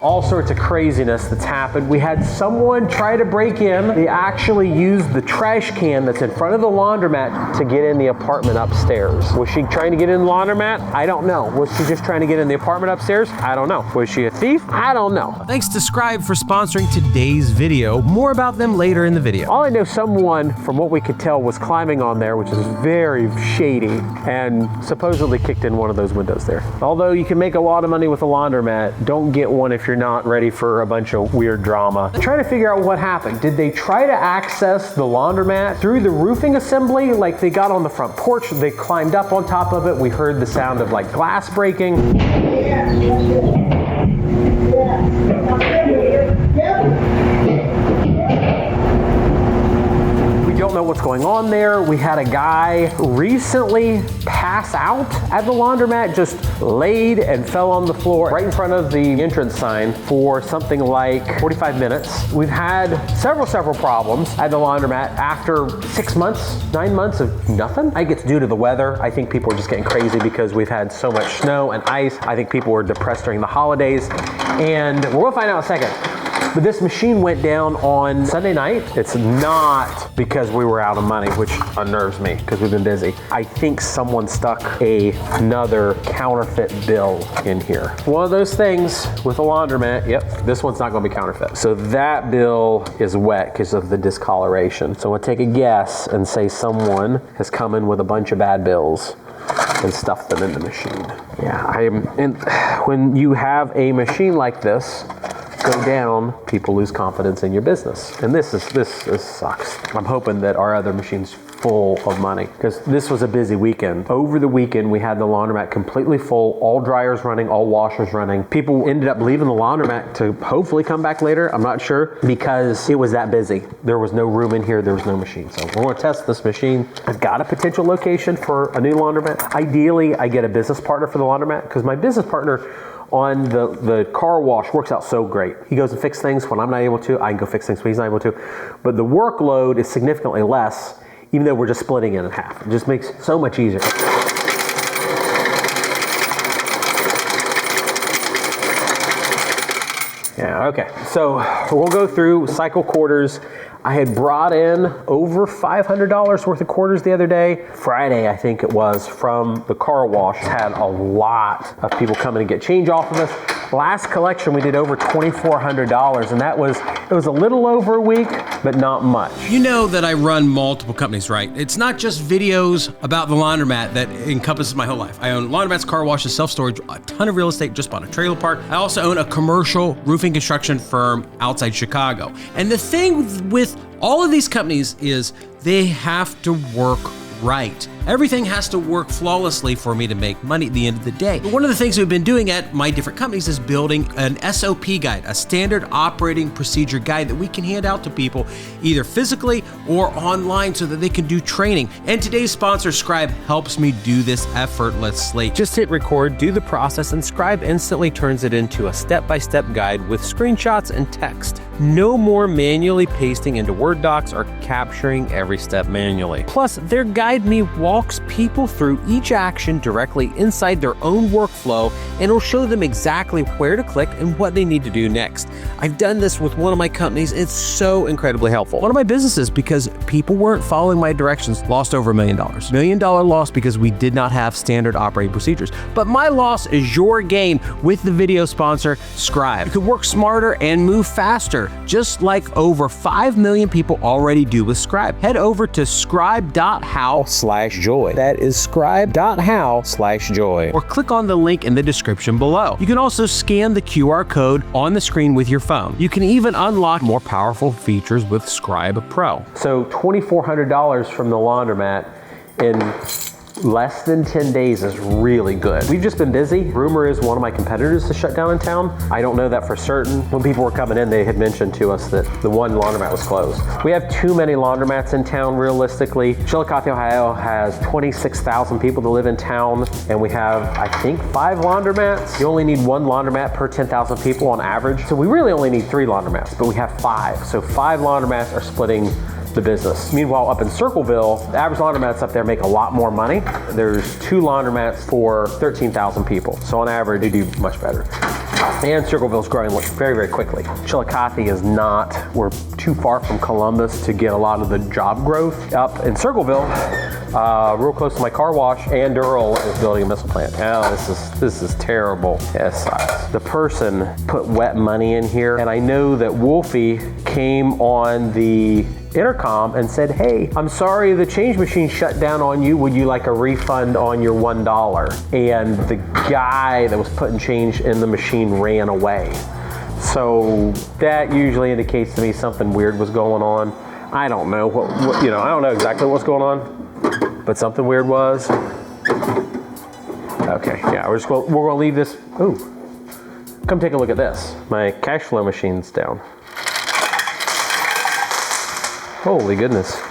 All sorts of craziness that's happened. We had someone try to break in. They actually used the trash can that's in front of the laundromat to get in the apartment upstairs. Was she trying to get in the laundromat? I don't know. Was she just trying to get in the apartment upstairs? I don't know. Was she a thief? I don't know. Thanks to Scribe for sponsoring today's video. More about them later in the video. All I know, someone, from what we could tell, was climbing on there, which is very shady, and supposedly kicked in one of those windows there. Although you can make a lot of money with a laundromat, don't get one if you're not ready for a bunch of weird drama. I'm trying to figure out what happened. Did they try to access the laundromat through the roofing assembly? Like they got on the front porch, they climbed up on top of it. We heard the sound of like glass breaking. Don't know what's going on there. We had a guy recently pass out at the laundromat, just laid and fell on the floor right in front of the entrance sign for something like 45 minutes. We've had several problems at the laundromat after 6 months, 9 months of nothing. I think it's due to the weather. I think people are just getting crazy because we've had so much snow and ice. I think people were depressed during the holidays, and we're gonna find out in a second. But this machine went down on Sunday night. It's not because we were out of money, which unnerves me because we've been busy. I think someone stuck another counterfeit bill in here. One of those things with a laundromat. Yep, this one's not gonna be counterfeit. So that bill is wet because of the discoloration. So I'm gonna take a guess and say someone has come in with a bunch of bad bills and stuffed them in the machine. Yeah, when you have a machine like this go down, people lose confidence in your business. And this sucks. I'm hoping that our other machine's full of money because this was a busy weekend. Over the weekend, we had the laundromat completely full, all dryers running, all washers running. People ended up leaving the laundromat to hopefully come back later. I'm not sure because it was that busy. There was no room in here. There was no machine. So we're gonna test this machine. I've got a potential location for a new laundromat. Ideally, I get a business partner for the laundromat because my business partner on the car wash works out so great. He goes and fixes things when I'm not able to. I can go fix things when he's not able to. But the workload is significantly less, even though we're just splitting it in half. It just makes it so much easier. Yeah, okay. So we'll go through cycle quarters. I had brought in over $500 worth of quarters the other day. Friday, I think it was, from the car wash. Had a lot of people coming to get change off of us. Last collection, we did over $2,400, and it was a little over a week, but not much. You know that I run multiple companies, right? It's not just videos about the laundromat that encompasses my whole life. I own laundromats, car washes, self-storage, a ton of real estate, just bought a trailer park. I also own a commercial roofing construction firm outside Chicago. And the thing with all of these companies is they have to work right. Everything has to work flawlessly for me to make money at the end of the day. But one of the things we've been doing at my different companies is building an SOP guide, a standard operating procedure guide that we can hand out to people either physically or online so that they can do training. And today's sponsor, Scribe, helps me do this effortlessly. Just hit record, do the process, and Scribe instantly turns it into a step-by-step guide with screenshots and text. No more manually pasting into Word docs or capturing every step manually. Plus, their Guide Me walks people through each action directly inside their own workflow, and it'll show them exactly where to click and what they need to do next. I've done this with one of my companies. It's so incredibly helpful. One of my businesses, because people weren't following my directions, lost over $1 million. $1 million loss because we did not have standard operating procedures. But my loss is your gain with the video sponsor, Scribe. You can work smarter and move faster, just like over 5 million people already do with Scribe. Head over to scribe.how/joy. That is scribe.how/joy. Or click on the link in the description below. You can also scan the QR code on the screen with your phone. You can even unlock more powerful features with Scribe Pro. So $2,400 from the laundromat in less than 10 days is really good. We've just been busy. Rumor is one of my competitors is shut down in town. I don't know that for certain. When people were coming in, they had mentioned to us that the one laundromat was closed. We have too many laundromats in town, realistically. Chillicothe, Ohio has 26,000 people that live in town, and we have, I think, 5 laundromats. You only need 1 laundromat per 10,000 people on average. So we really only need 3 laundromats, but we have 5. So 5 laundromats are splitting the business. Meanwhile, up in Circleville, the average laundromats up there make a lot more money. There's 2 laundromats for 13,000 people. So on average, they do much better. And Circleville's growing very, very quickly. Chillicothe is not. We're too far from Columbus to get a lot of the job growth. Up in Circleville, real close to my car wash, and Earl is building a missile plant. Oh, this is terrible. Yes, the person put wet money in here, and I know that Wolfie came on the intercom and said, hey, I'm sorry the change machine shut down on you. Would you like a refund on your $1? And the guy that was putting change in the machine ran away. So that usually indicates to me something weird was going on. I don't know what I don't know exactly what's going on, but something weird was. Okay, yeah, we're gonna leave this. Ooh, come take a look at this. My cash flow machine's down. Holy goodness.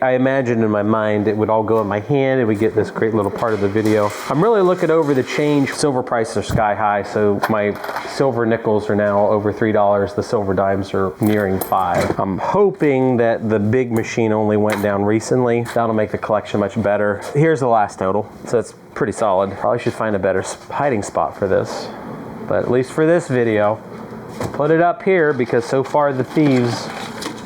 I imagined in my mind it would all go in my hand and we get this great little part of the video. I'm really looking over the change. Silver prices are sky high, so my silver nickels are now over $3. The silver dimes are nearing $5. I'm hoping that the big machine only went down recently. That'll make the collection much better. Here's the last total, so it's pretty solid. Probably should find a better hiding spot for this, but at least for this video, put it up here because so far the thieves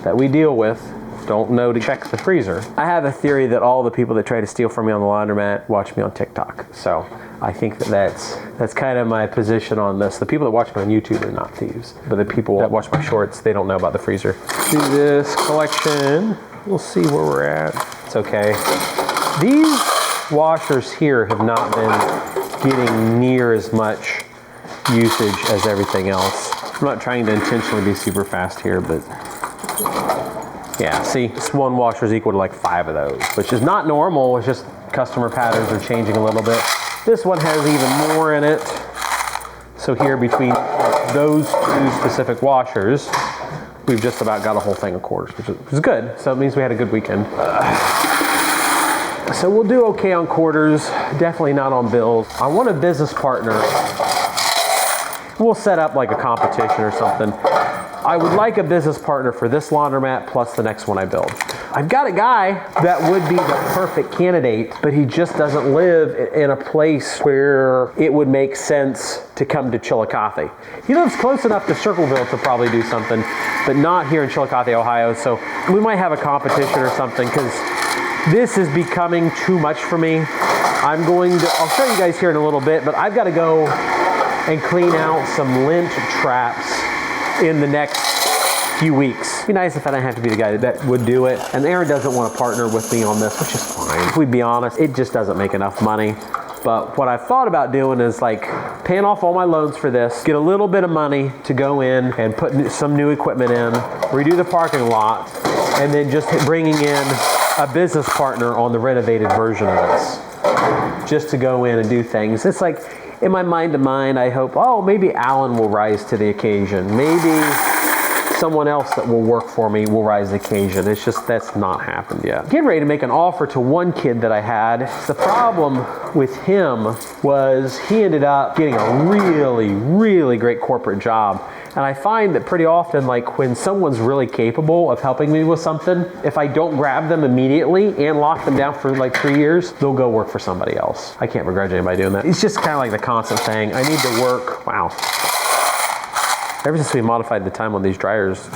that we deal with don't know to check the freezer. I have a theory that all the people that try to steal from me on the laundromat watch me on TikTok. So I think that's kind of my position on this. The people that watch me on YouTube are not thieves, but the people that watch my shorts, they don't know about the freezer. Do this collection. We'll see where we're at. It's okay. These washers here have not been getting near as much usage as everything else. I'm not trying to intentionally be super fast here, but yeah, see, this one washer is equal to like 5 of those, which is not normal. It's just customer patterns are changing a little bit. This one has even more in it. So here between those 2 specific washers, we've just about got a whole thing of quarters, which is good. So it means we had a good weekend. So we'll do okay on quarters, definitely not on bills. I want a business partner. We'll set up like a competition or something. I would like a business partner for this laundromat plus the next one I build. I've got a guy that would be the perfect candidate, but he just doesn't live in a place where it would make sense to come to Chillicothe. He lives close enough to Circleville to probably do something, but not here in Chillicothe, Ohio. So we might have a competition or something because this is becoming too much for me. I'll show you guys here in a little bit, but I've got to go and clean out some lint traps in the next few weeks. It'd be nice if I didn't have to be the guy that would do it. And Aaron doesn't want to partner with me on this, which is fine. If we be honest, it just doesn't make enough money. But what I've thought about doing is like paying off all my loans for this, get a little bit of money to go in and put some new equipment in, redo the parking lot, and then just bringing in a business partner on the renovated version of this, just to go in and do things. It's like, in my mind to mind, I hope, oh, maybe Alan will rise to the occasion. Maybe someone else that will work for me will rise to the occasion. It's just, that's not happened yet. Getting ready to make an offer to one kid that I had. The problem with him was he ended up getting a really, really great corporate job. And I find that pretty often, like when someone's really capable of helping me with something, if I don't grab them immediately and lock them down for like 3 years, they'll go work for somebody else. I can't begrudge anybody doing that. It's just kind of like the constant thing. I need to work. Wow. Ever since we modified the time on these dryers,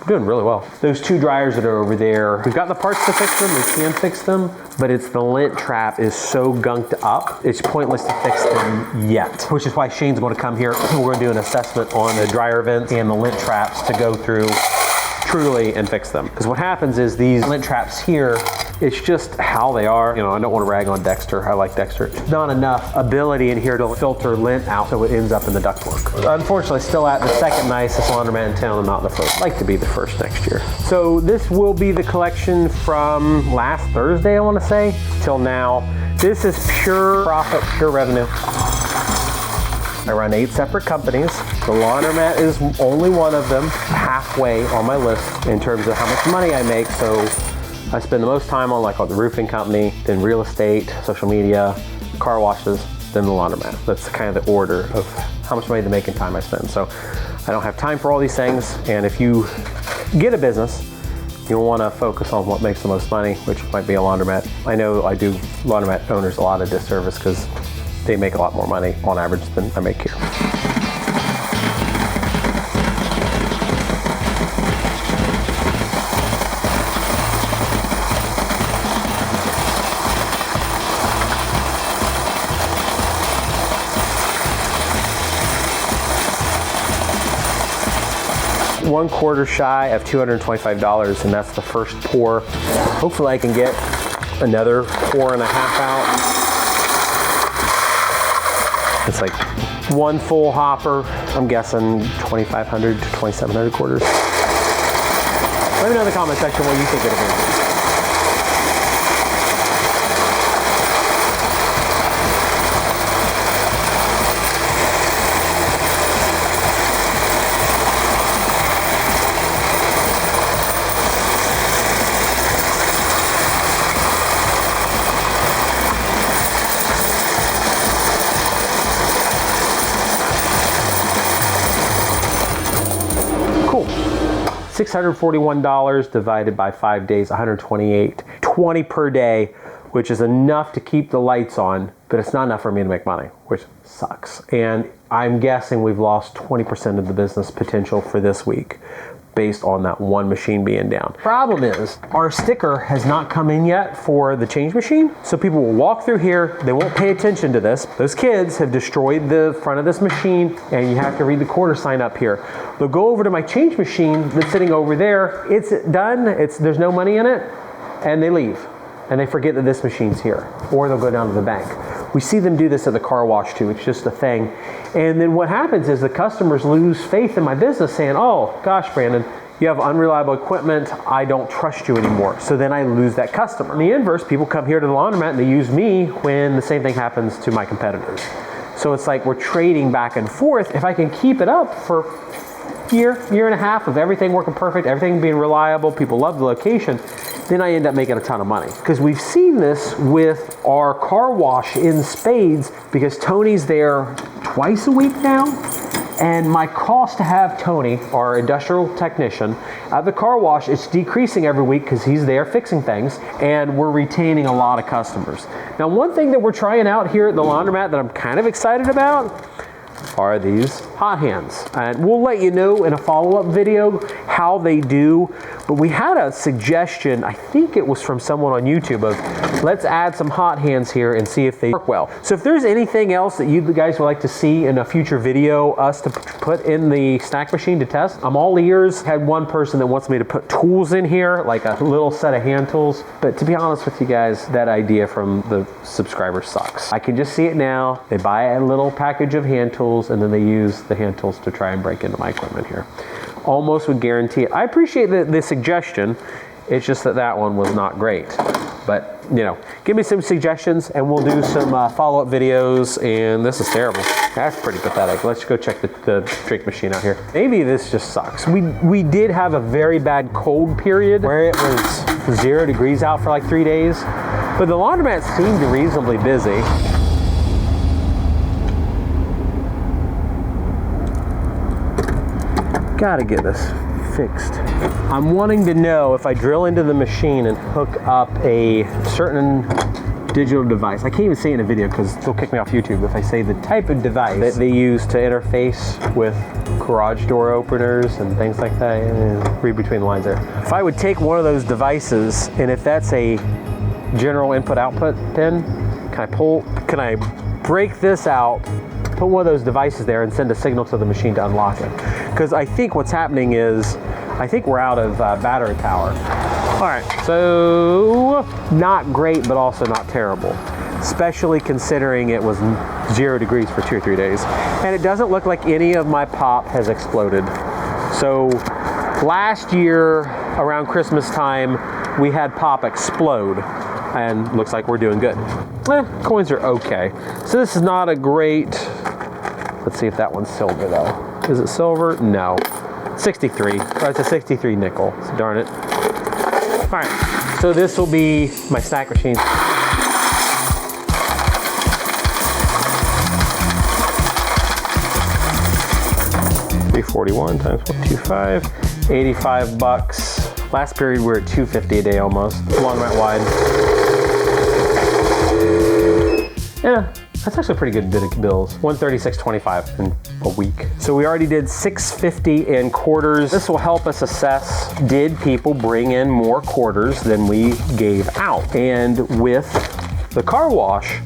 we're doing really well. Those 2 dryers that are over there, we've got the parts to fix them, we can fix them, but it's the lint trap is so gunked up, it's pointless to fix them yet. Which is why Shane's going to come here. We're going to do an assessment on the dryer vents and the lint traps to go through truly and fix them. Because what happens is these lint traps here, it's just how they are. You know, I don't want to rag on Dexter. I like Dexter. Not enough ability in here to filter lint out so it ends up in the ductwork. Unfortunately, still at the second nicest laundromat in town and not the first. I'd like to be the first next year. So this will be the collection from last Thursday, I want to say, till now. This is pure profit, pure revenue. I run 8 separate companies. The laundromat is only one of them, halfway on my list in terms of how much money I make. So I spend the most time on like the roofing company, then real estate, social media, car washes, then the laundromat. That's kind of the order of how much money to make and time I spend. So I don't have time for all these things. And if you get a business, you'll want to focus on what makes the most money, which might be a laundromat. I know I do laundromat owners a lot of disservice because they make a lot more money on average than I make here. $1/4 shy of $225, and that's the first pour. Hopefully I can get another 4.5 out. It's like one full hopper. I'm guessing 2,500 to 2,700 quarters. Let me know in the comment section what you think it'll be. $641 divided by 5 days, 128, 20 per day, which is enough to keep the lights on, but it's not enough for me to make money, which sucks. And I'm guessing we've lost 20% of the business potential for this week based on that one machine being down. Problem is, our sticker has not come in yet for the change machine. So people will walk through here, they won't pay attention to this. Those kids have destroyed the front of this machine, and you have to read the quarter sign up here. They'll go over to my change machine that's sitting over there. It's done, there's no money in it, and they leave. And they forget that this machine's here. Or they'll go down to the bank. We see them do this at the car wash too, it's just a thing. And then what happens is the customers lose faith in my business saying, oh gosh, Brandon, you have unreliable equipment, I don't trust you anymore. So then I lose that customer. In the inverse, people come here to the laundromat and they use me when the same thing happens to my competitors. So it's like we're trading back and forth. If I can keep it up for year and a half of everything working perfect, everything being reliable, people love the location, then I end up making a ton of money. Because we've seen this with our car wash in spades, because Tony's there twice a week now, and my cost to have Tony, our industrial technician, at the car wash, it's decreasing every week because he's there fixing things, and we're retaining a lot of customers. Now, one thing that we're trying out here at the laundromat that I'm kind of excited about are these hot hands. And we'll let you know in a follow-up video how they do, but we had a suggestion, I think it was from someone on YouTube, of let's add some hot hands here and see if they work well. So if there's anything else that you guys would like to see in a future video, us to put in the snack machine to test, I'm all ears. Had one person that wants me to put tools in here, like a little set of hand tools, but to be honest with you guys, that idea from the subscriber sucks. I can just see it now. They buy a little package of hand tools and then they use the hand tools to try and break into my equipment here. Almost would guarantee it. I appreciate the suggestion. It's just that one was not great. But, you know, give me some suggestions and we'll do some follow-up videos. And this is terrible. That's pretty pathetic. Let's go check the drink machine out here. Maybe this just sucks. We did have a very bad cold period where it was 0 degrees out for like 3 days. But the laundromat seemed reasonably busy. Gotta get this fixed. I'm wanting to know if I drill into the machine and hook up a certain digital device. I can't even say it in a video because they'll kick me off YouTube if I say the type of device that they use to interface with garage door openers and things like that. Read between the lines there. If I would take one of those devices, and if that's a general input-output pin, can I break this out, put one of those devices there and send a signal to the machine to unlock it? Because I think what's happening is, I think we're out of battery power. All right, so not great, but also not terrible, especially considering it was 0 degrees for 2 or 3 days. And it doesn't look like any of my pop has exploded. So last year, around Christmas time, we had pop explode, and looks like we're doing good. Coins are okay. So this is not a great, let's see if that one's silver though. Is it silver? No. 63. It's a 63 nickel. So darn it. All right. So this will be my snack machine. $341 times 125, 85 bucks. Last period we were at $250 a day almost. Laundromat wide. Yeah. That's actually a pretty good bit of bills. $136.25 in a week. So we already did $6.50 in quarters. This will help us assess, did people bring in more quarters than we gave out? And with the car wash,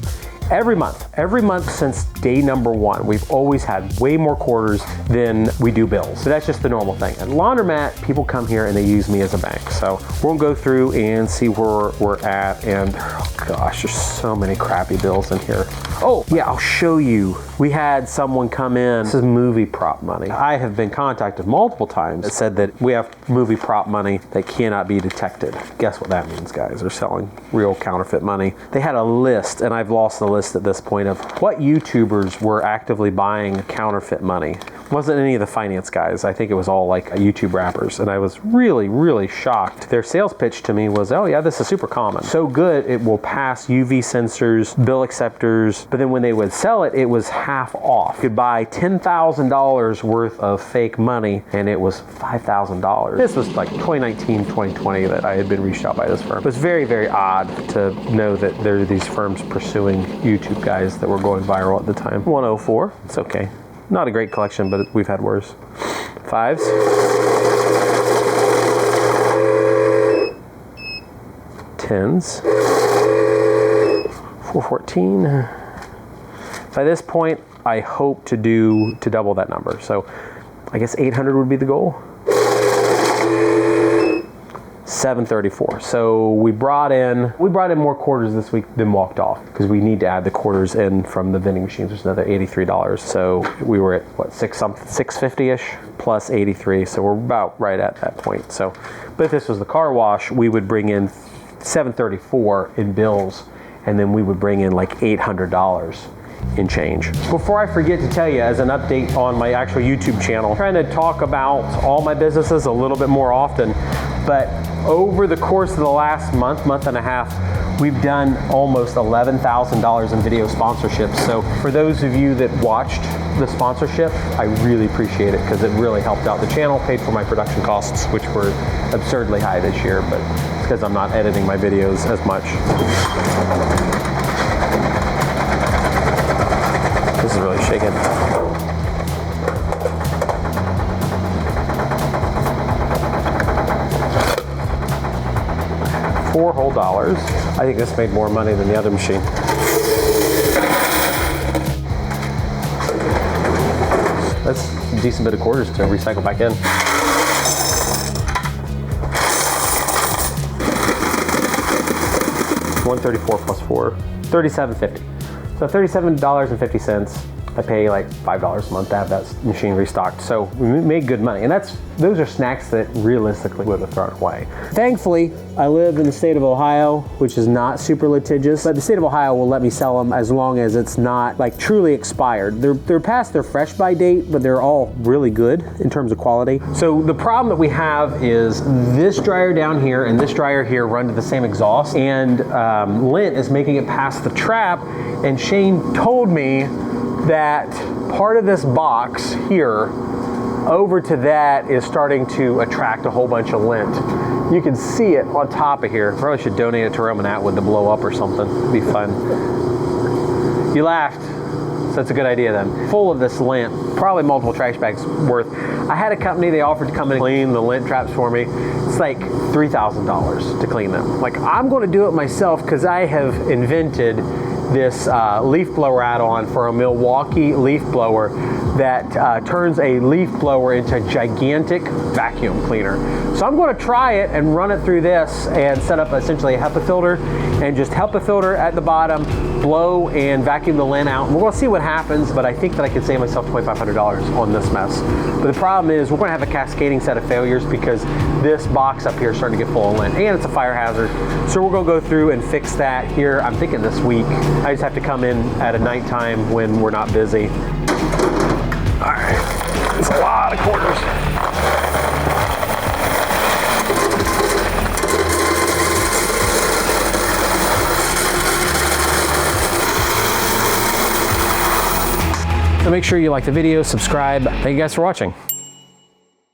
every month since day number 1, we've always had way more quarters than we do bills. So that's just the normal thing. At Laundromat, people come here and they use me as a bank. So we'll go through and see where we're at. And oh gosh, there's so many crappy bills in here. Oh yeah, I'll show you. We had someone come in. This is movie prop money. I have been contacted multiple times that said that we have movie prop money that cannot be detected. Guess what that means, guys? They're selling real counterfeit money. They had a list, and I've lost the list at this point, of what YouTubers were actively buying counterfeit money. It wasn't any of the finance guys. I think it was all like YouTube rappers. And I was really, really shocked. Their sales pitch to me was, oh yeah, this is super common. So good, it will pass UV sensors, bill acceptors. But then when they would sell it, it was half off. You could buy $10,000 worth of fake money and it was $5,000. This was like 2019, 2020 that I had been reached out by this firm. It was very, very odd to know that there are these firms pursuing YouTube guys that were going viral at the time. 104, it's okay. Not a great collection, but we've had worse. 5s. 10s. 414. By this point, I hope to double that number. So I guess 800 would be the goal. 734. So we brought in more quarters this week than walked off, because we need to add the quarters in from the vending machines, which is another $83. So we were at what, 650-ish plus 83. So we're about right at that point. So, but if this was the car wash, we would bring in 734 in bills, and then we would bring in like $800 in change. Before I forget to tell you, as an update on my actual YouTube channel, I'm trying to talk about all my businesses a little bit more often, but over the course of the last month and a half, we've done almost $11,000 in video sponsorships. So for those of you that watched the sponsorship, I really appreciate it, because it really helped out the channel, paid for my production costs, which were absurdly high this year, but it's because I'm not editing my videos as much. This is really shaking. $4 whole. I think this made more money than the other machine. That's a decent bit of quarters to recycle back in. $134 plus 4, $37.50. So $37.50. I pay like $5 a month to have that machine restocked. So we made good money. And those are snacks that realistically would have thrown away. Thankfully, I live in the state of Ohio, which is not super litigious, but the state of Ohio will let me sell them as long as it's not like truly expired. They're past their fresh by date, but they're all really good in terms of quality. So the problem that we have is this dryer down here and this dryer here run to the same exhaust, and lint is making it past the trap. And Shane told me that part of this box here over to that is starting to attract a whole bunch of lint. You can see it on top of here. Probably should donate it to Roman Atwood to blow up or something. It'd be fun. You laughed, so that's a good idea then. Full of this lint, probably multiple trash bags worth. I had a company, they offered to come in and clean the lint traps for me. It's like $3,000 to clean them. Like, I'm gonna do it myself because I have invented this leaf blower add-on for a Milwaukee leaf blower that turns a leaf blower into a gigantic vacuum cleaner. So I'm going to try it and run it through this and set up essentially a HEPA filter, and just HEPA filter at the bottom, blow and vacuum the lint out. And we're going to see what happens, but I think that I could save myself $2,500 on this mess. But the problem is we're going to have a cascading set of failures because this box up here is starting to get full of lint, and it's a fire hazard. So we're going to go through and fix that here, I'm thinking this week. I just have to come in at a nighttime when we're not busy. All right, it's a lot of quarters. So make sure you like the video, subscribe. Thank you guys for watching.